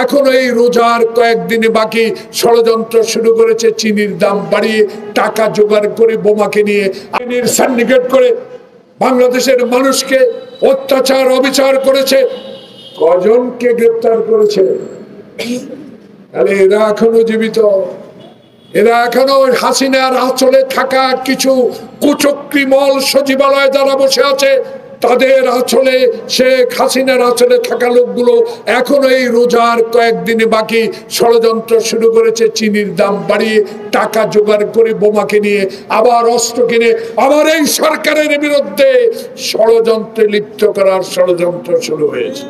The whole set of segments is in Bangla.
এখনো এই রোজার কয়েকদিনে বাকি ষড়যন্ত্র শুরু করেছে, চিনির দাম বাড়িয়ে টাকা জোগাড় করে বোমাকে নিয়ে আইনের সিন্ডিকেট করে বাংলাদেশের মানুষকে অত্যাচার অবিচার করেছে। কজনকে গ্রেফতার করেছে? এরা এখনো জীবিত। এরা এখনো হাসিনার আঁচলে থাকা কিছু কুচক্রিমল সচিবালয়ে যারা বসে আছে, তাদের আঁচলে, শেখ হাসিনার আঁচলে থাকা লোকগুলো এখনো এই রোজার কয়েকদিনে বাকি ষড়যন্ত্র শুরু করেছে, চিনির দাম বাড়িয়ে টাকা জোগাড় করে বোমাকে নিয়ে আবার অস্ত্র কিনে আবার এই সরকারের বিরুদ্ধে ষড়যন্ত্রে লিপ্ত করার ষড়যন্ত্র শুরু হয়েছে।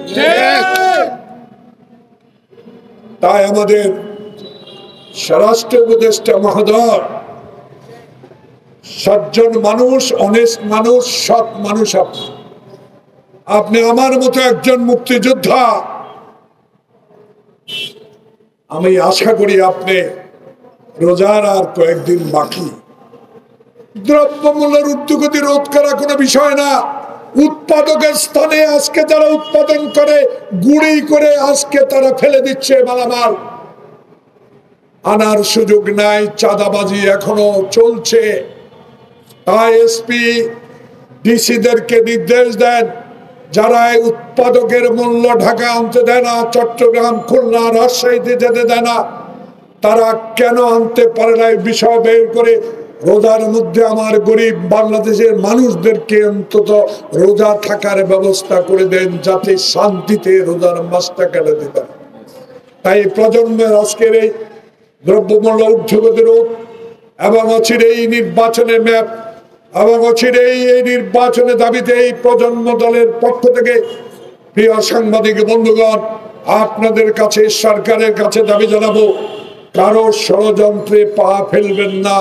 তাই আমাদের স্বরাষ্ট্র উপদেষ্টা মহোদয় সজ্জন মানুষ, অনেস্ট মানুষ, সৎ মানুষ। আপনি আমার মতো একজন মুক্তিযোদ্ধা। আমি আশা করি আপনি রোজার আর কয়েকদিন বাকি, দ্রব্যমূল্যের ঊর্ধ্বগতি রোধ করা কোনো বিষয় না। উৎপাদকের স্থানে আজকে যারা উৎপাদন করে গুঁড়ি করে আজকে তারা ফেলে দিচ্ছে মালামাল, আনার সুযোগ নাই। চাঁদাবাজি এখনো চলছে। তাই এসপি ডিসিদেরকে নির্দেশ দেন, যারা উৎপাদকের মূল্য ঢাকা আনতে দেয় না, চট্টগ্রাম, খুলনা, রাজশাহীতে যেতে দেয় না, তারা কেন আনতে পারে না এই বিষয় বের করে রোজার মধ্যে আমার গরিব বাংলাদেশের মানুষদেরকে অন্তত রোজা থাকার ব্যবস্থা করে দেন, যাতে শান্তিতে রোজার মাসটা কাটাতে পারে। তাই প্রজন্মের আজকের এই দ্রব্যমূল্য ঊর্ধ্বগতি রোধ এবং অচিরে এই নির্বাচনের ম্যাপ এবং অচিরে এই নির্বাচনের দাবিতে এই প্রজন্ম দলের পক্ষ থেকে প্রিয় সাংবাদিক বন্ধুগণ, আপনাদের কাছে, সরকারের কাছে দাবি জানাবো, কারো ষড়যন্ত্রে পা ফেলবেন না।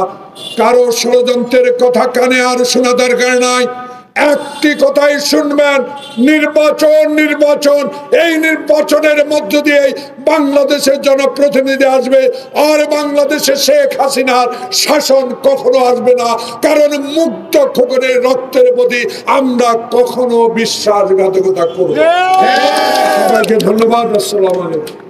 কারো ষড়যন্ত্রের কথা কানে আর শোনা দরকার নাই। একটি কথাই শুনবেন, নির্বাচন, নির্বাচন। এই নির্বাচনের মধ্য দিয়ে বাংলাদেশের জনপ্রতিনিধি আসবে, আর বাংলাদেশে শেখ হাসিনার শাসন কখনো আসবে না। কারণ মুক্ত খোকনের রক্তের প্রতি আমরা কখনো বিশ্বাসঘাতকতা করব না। সবাইকে ধন্যবাদ। আসসালামু আলাইকুম।